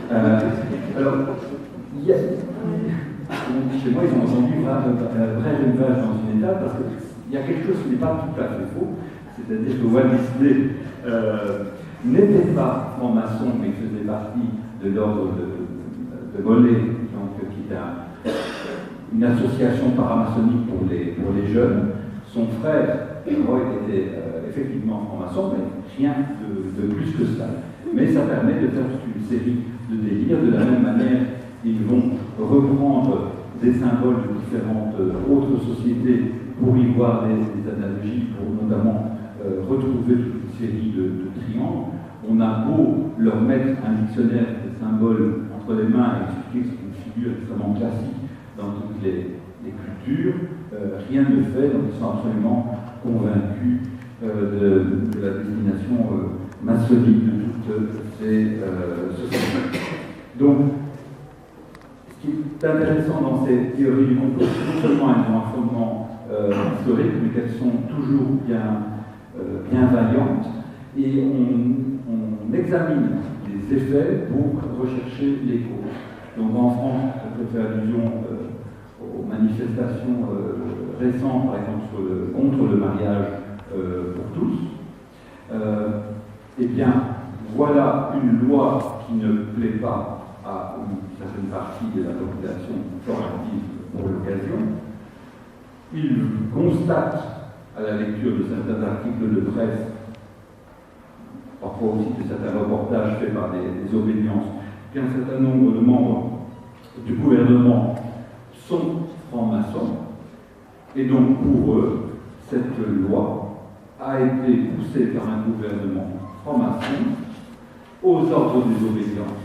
Alors, chez moi, ils ont entendu vrai élevage dans une étape parce qu'il y a quelque chose qui n'est pas tout à fait faux, c'est-à-dire que Walt Disney n'était pas franc-maçon, mais faisait partie de l'ordre de Molay, donc, qui est une association paramaçonnique pour les jeunes. Son frère, Roy, était effectivement franc-maçon, mais rien de plus que ça. Mais ça permet de faire toute une série de délires. De la même manière, ils vont reprendre des symboles de différentes autres sociétés pour y voir des analogies, pour notamment retrouver toute une série de triangles. On a beau leur mettre un dictionnaire de symboles entre les mains et expliquer que c'est une figure extrêmement classique dans toutes les cultures, rien ne fait, donc ils sont absolument convaincus de la destination maçonnique de toutes ces sociétés. Donc, ce qui est intéressant dans ces théories du complot, c'est non seulement elles ont un fondement historique, mais qu'elles sont toujours bien vaillantes, et on examine les effets pour rechercher les causes. Donc en France, je peux faire allusion aux manifestations récentes, par exemple contre le mariage pour tous. Eh bien, voilà une loi qui ne plaît pas à une certaine partie de la population fort active pour l'occasion. Il constate, à la lecture de certains articles de presse, parfois aussi de certains reportages faits par des obédiences, qu'un certain nombre de membres du gouvernement sont francs-maçons, et donc pour eux, cette loi a été poussée par un gouvernement franc-maçon aux ordres des obédiences.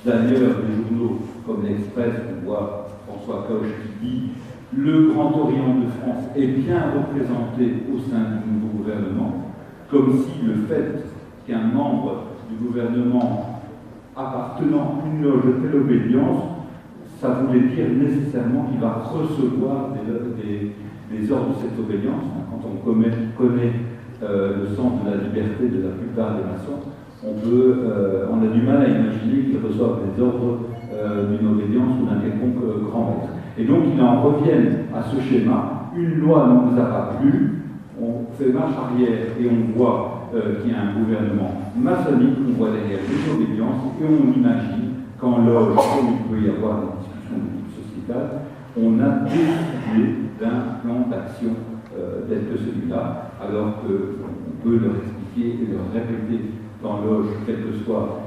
D'ailleurs, les journaux comme l'Express, on voit François Coche qui dit « Le Grand Orient de France est bien représenté au sein du nouveau gouvernement », comme si le fait qu'un membre du gouvernement appartenant à une loge de telle obédience, ça voulait dire nécessairement qu'il va recevoir des ordres de cette obédience. Quand on connaît le sens de la liberté de la plupart des maçons, on a du mal à imaginer qu'ils reçoivent des ordres d'une obédience ou d'un quelconque grand maître. Et donc, ils en reviennent à ce schéma. Une loi ne nous a pas plu, on fait marche arrière et on voit qu'il y a un gouvernement maçonnique, on voit derrière des obédiences et on imagine qu'en loge, comme il peut y avoir des discussions de type sociétal, on a décidé d'un plan d'action tel que celui-là, alors qu'on peut leur expliquer et leur répéter dans loge, quelles que soient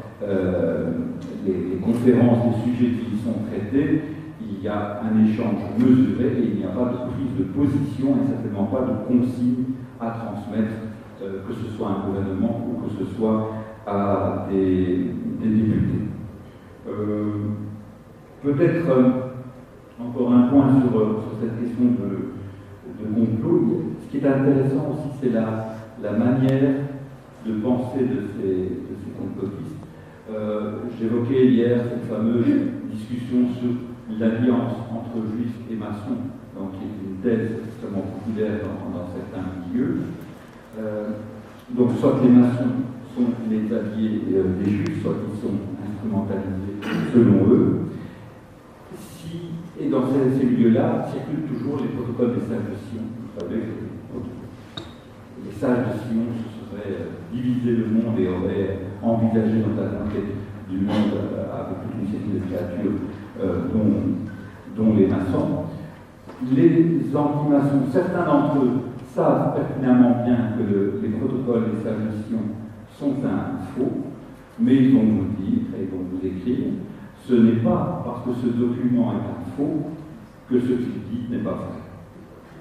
les conférences, les sujets qui y sont traités, il y a un échange mesuré et il n'y a pas de prise de position et certainement pas de consigne à transmettre, que ce soit à un gouvernement ou que ce soit à des députés. Peut-être encore un point sur cette question de complot. Ce qui est intéressant aussi, c'est la manière de penser de ces complotistes. J'évoquais hier cette fameuse discussion sur l'alliance entre juifs et maçons, donc qui est une thèse extrêmement populaire dans certains milieux. Donc soit les maçons sont les alliés des juifs, soit ils sont instrumentalisés selon eux. Et dans ces milieux-là circulent toujours les protocoles des sages de Sion. Vous savez, les sages de Sion se seraient divisé le monde et auraient envisagé dans la conquête du monde avec toute une série de créatures dont les maçons. Les anti-maçons, certains d'entre eux savent pertinemment bien que les protocoles des sages de Sion sont un faux, mais ils vont vous dire et ils vont vous écrire, ce n'est pas parce que ce document est un faux que ce qu'il dit n'est pas vrai.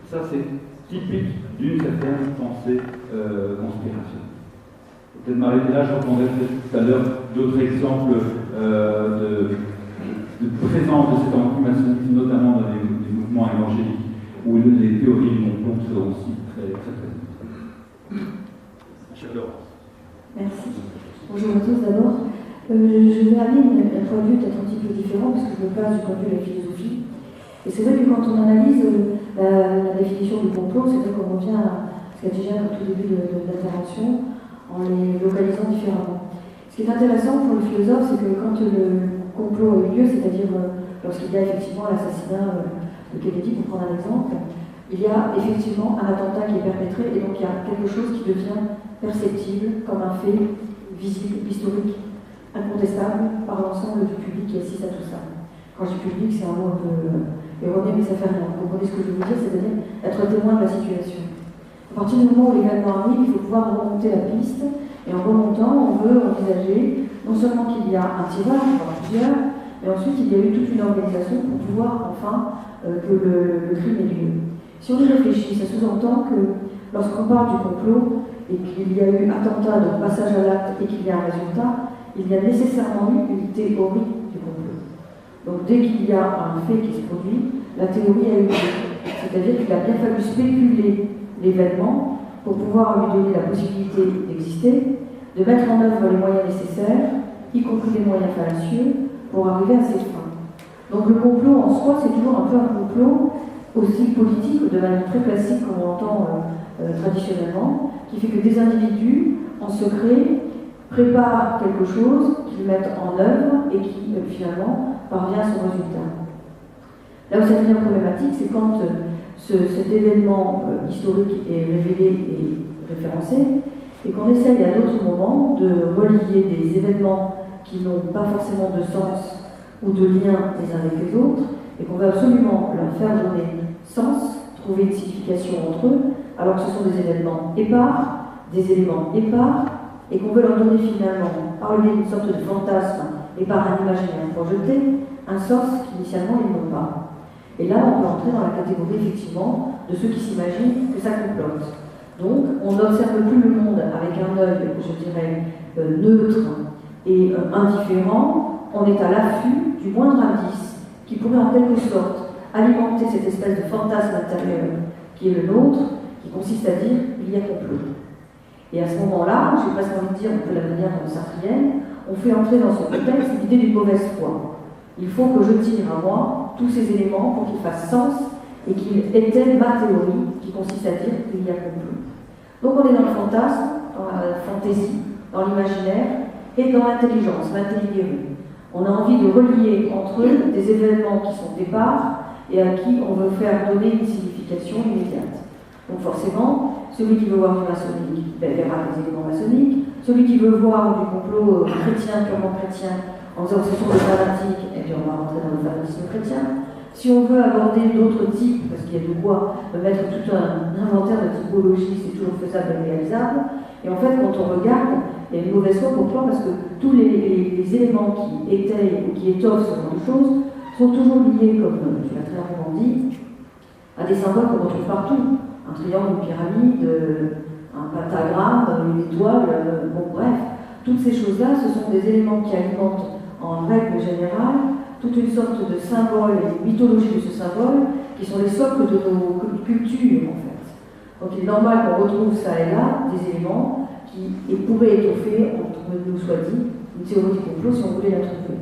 Ça, c'est typique d'une certaine pensée conspirationnelle. Peut-être m'arrêter là, je reprendrai tout à l'heure d'autres exemples de présence de cette antimaçonnisme, notamment dans les mouvements évangéliques, où les théories du complot seront aussi très très. Chère Laurence. Merci. Bonjour à tous d'abord. Je vais amener un point de vue peut-être un petit peu différent, parce que je me place du point de vue de la philosophie. Et c'est vrai que quand on analyse la définition du complot, c'est vrai qu'on revient à ce qu'a dit Jacques au tout début de l'intervention, en les localisant différemment. Ce qui est intéressant pour le philosophe, c'est que quand complot a eu lieu, c'est-à-dire lorsqu'il y a effectivement l'assassinat de Kennedy, pour prendre un exemple, il y a effectivement un attentat qui est perpétré et donc il y a quelque chose qui devient perceptible comme un fait visible, historique, incontestable par l'ensemble du public qui assiste à tout ça. Quand je dis public, c'est un mot un peu erroné, mais ça fait rien. Vous comprenez ce que je veux vous dire, c'est-à-dire être témoin de la situation. À partir du moment où l'événement arrive, il faut pouvoir remonter la piste, et en remontant, on veut envisager non seulement qu'il y a un tirage, voire plusieurs, mais ensuite il y a eu toute une organisation pour pouvoir enfin que le crime ait lieu. Si on y réfléchit, ça sous-entend que lorsqu'on parle du complot et qu'il y a eu attentat, donc passage à l'acte et qu'il y a un résultat, il y a nécessairement eu une théorie du complot. Donc dès qu'il y a un fait qui se produit, la théorie a eu lieu. C'est-à-dire qu'il a bien fallu spéculer l'événement pour pouvoir lui donner la possibilité d'exister, de mettre en œuvre les moyens nécessaires, y compris des moyens fallacieux, pour arriver à ses fins. Donc le complot en soi, c'est toujours un peu un complot aussi politique, de manière très classique comme on l'entend traditionnellement, qui fait que des individus, en secret, préparent quelque chose, qu'ils mettent en œuvre et qui finalement parvient à son résultat. Là où ça devient problématique, c'est quand cet événement historique est révélé et référencé, et qu'on essaye à d'autres moments de relier des événements qui n'ont pas forcément de sens ou de lien les uns avec les autres, et qu'on veut absolument leur faire donner sens, trouver une signification entre eux, alors que ce sont des événements épars, des éléments épars, et qu'on veut leur donner finalement, par le biais d'une sorte de fantasme et par un imaginaire projeté, un sens qu'initialement ils n'ont pas. Et là, on peut entrer dans la catégorie effectivement de ceux qui s'imaginent que ça complote. Donc, on n'observe plus le monde avec un œil, je dirais, neutre et indifférent. On est à l'affût du moindre indice qui pourrait en quelque sorte alimenter cette espèce de fantasme intérieur qui est le nôtre, qui consiste à dire il y a complot. Et à ce moment-là, j'ai presque envie de dire, un peu la manière sartrienne, on fait entrer dans ce contexte l'idée d'une mauvaise foi. Il faut que je tire à moi tous ces éléments pour qu'ils fassent sens et qu'ils éteignent ma théorie qui consiste à dire qu'il y a complot. Donc on est dans le fantasme, dans la fantaisie, dans l'imaginaire et dans l'intelligence, l'intelligérie. On a envie de relier entre eux des événements qui sont départ et à qui on veut faire donner une signification immédiate. Donc forcément, celui qui veut voir du maçonnique verra des éléments maçonniques, celui qui veut voir du complot chrétien, purement chrétien, en disant que ce sont des fanatiques, et puis on va rentrer dans le fanatisme chrétien. Si on veut aborder d'autres types, parce qu'il y a de quoi mettre tout un inventaire de typologie, c'est toujours faisable et réalisable, et en fait, quand on regarde, il y a une mauvaise foi. Pourquoi? Parce que tous les éléments qui étayent ou qui étoffent ce genre de choses sont toujours liés, comme tu l'as très largement dit, à des symboles qu'on retrouve partout. Un triangle, une pyramide, un pentagramme, une étoile, bon bref. Toutes ces choses-là, ce sont des éléments qui alimentent, en règle générale, toute une sorte de symbole et de mythologie de ce symbole, qui sont les socles de nos cultures, en fait. Donc il est normal qu'on retrouve ça et là des éléments qui pourraient étoffer, entre nous soit dit, une théorie du complot si on voulait la trouver.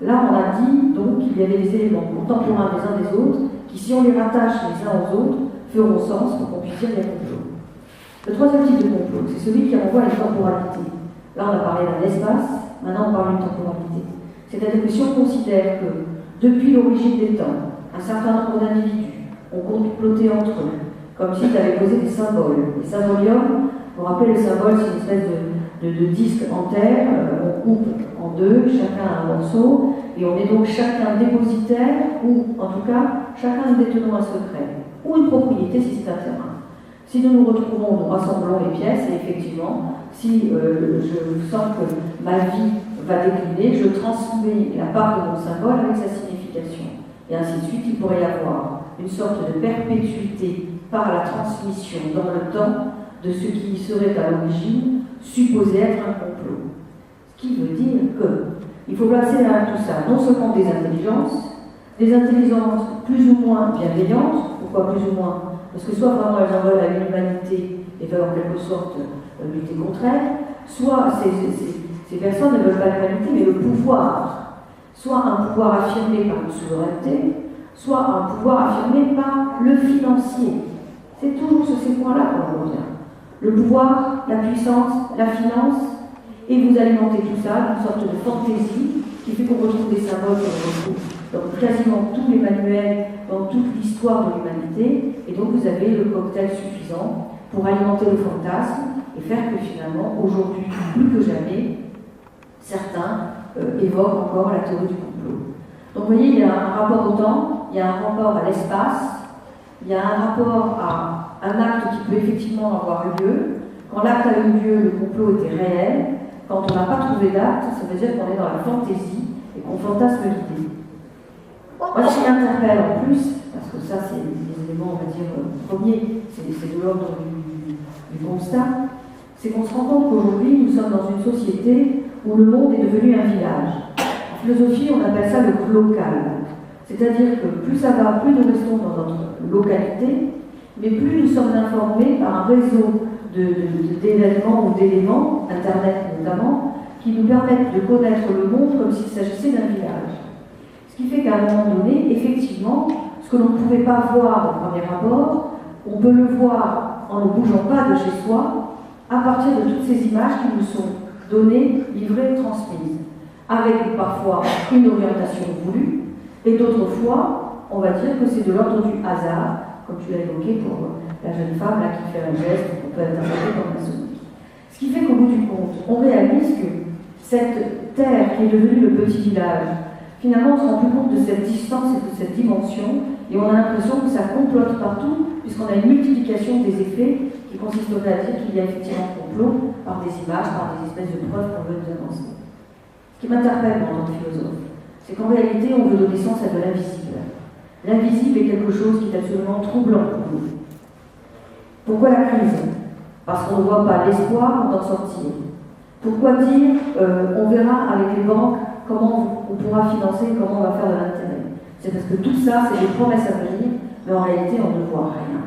Là, on a dit donc qu'il y avait des éléments contemporains des uns des autres, qui, si on les rattache les uns aux autres, feront sens pour qu'on puisse dire qu'il y a complot. Le troisième type de complot, c'est celui qui renvoie à la temporalité. Là, on a parlé d'un espace, maintenant on parle d'une temporalité. C'est-à-dire que si on considère que, depuis l'origine des temps, un certain nombre d'individus ont comploté entre eux, comme si tu avais posé des symboles. Les symboliums, vous vous rappelez, le symbole, c'est une espèce de disque en terre, on coupe en deux, chacun a un morceau, et on est donc chacun dépositaire, ou en tout cas, chacun détenant un secret, ou une propriété si c'est un terrain. Si nous nous retrouvons, nous rassemblons les pièces, et effectivement, si je sens que ma vie va décliner, je transmets la part de mon symbole avec sa signification. Et ainsi de suite, il pourrait y avoir une sorte de perpétuité par la transmission dans le temps de ce qui serait à l'origine supposé être un complot. Ce qui veut dire qu'il faut placer derrière tout ça non seulement des intelligences plus ou moins bienveillantes. Pourquoi plus ou moins? Parce que soit vraiment elles en veulent à l'humanité et veulent en quelque sorte lutter contre elles, soit ces personnes ne veulent pas l'humanité mais le pouvoir, soit un pouvoir affirmé par une souveraineté, soit un pouvoir affirmé par le financier. C'est toujours sur ces points-là qu'on revient. Le pouvoir, la puissance, la finance, et vous alimentez tout ça d'une sorte de fantaisie qui fait qu'on retrouve des symboles qu'on retrouve dans quasiment tous les manuels, dans toute l'histoire de l'humanité, et donc vous avez le cocktail suffisant pour alimenter le fantasme et faire que finalement, aujourd'hui, plus que jamais, certains évoquent encore la théorie du complot. Donc vous voyez, il y a un rapport au temps, il y a un rapport à l'espace, il y a un rapport à un acte qui peut effectivement avoir eu lieu. Quand l'acte a eu lieu, le complot était réel. Quand on n'a pas trouvé d'acte, ça veut dire qu'on est dans la fantaisie et qu'on fantasme l'idée. Moi, ce qui m'interpelle en plus, parce que ça, c'est des éléments, on va dire, premiers, c'est de l'ordre du constat, c'est qu'on se rend compte qu'aujourd'hui, nous sommes dans une société où le monde est devenu un village. En philosophie, on appelle ça le local. C'est-à-dire que plus ça va, plus nous restons dans notre localité, mais plus nous sommes informés par un réseau d'événements ou d'éléments, Internet notamment, qui nous permettent de connaître le monde comme s'il s'agissait d'un village. Ce qui fait qu'à un moment donné, effectivement, ce que l'on ne pouvait pas voir au premier abord, on peut le voir en ne bougeant pas de chez soi, à partir de toutes ces images qui nous sont données, livrées, transmises, avec parfois une orientation voulue, et d'autres fois, on va dire que c'est de l'ordre du hasard, comme tu l'as évoqué pour la jeune femme là, qui fait un geste qu'on peut interpréter comme maçonnique. Ce qui fait qu'au bout du compte, on réalise que cette terre qui est devenue le petit village, finalement on ne se rend plus compte de cette distance et de cette dimension, et on a l'impression que ça complote partout, puisqu'on a une multiplication des effets qui consisterait à dire qu'il y a effectivement un complot par des images, par des espèces de preuves qu'on veut nous avancer. Ce qui m'interpelle en tant que philosophe, c'est qu'en réalité on veut donner sens à de l'invisible. L'invisible est quelque chose qui est absolument troublant pour nous. Pourquoi la crise? Parce qu'on ne voit pas l'espoir d'en sortir. Pourquoi dire on verra avec les banques comment on pourra financer, comment on va faire de l'intérêt? C'est parce que tout ça, c'est des promesses à venir, mais en réalité, on ne voit rien.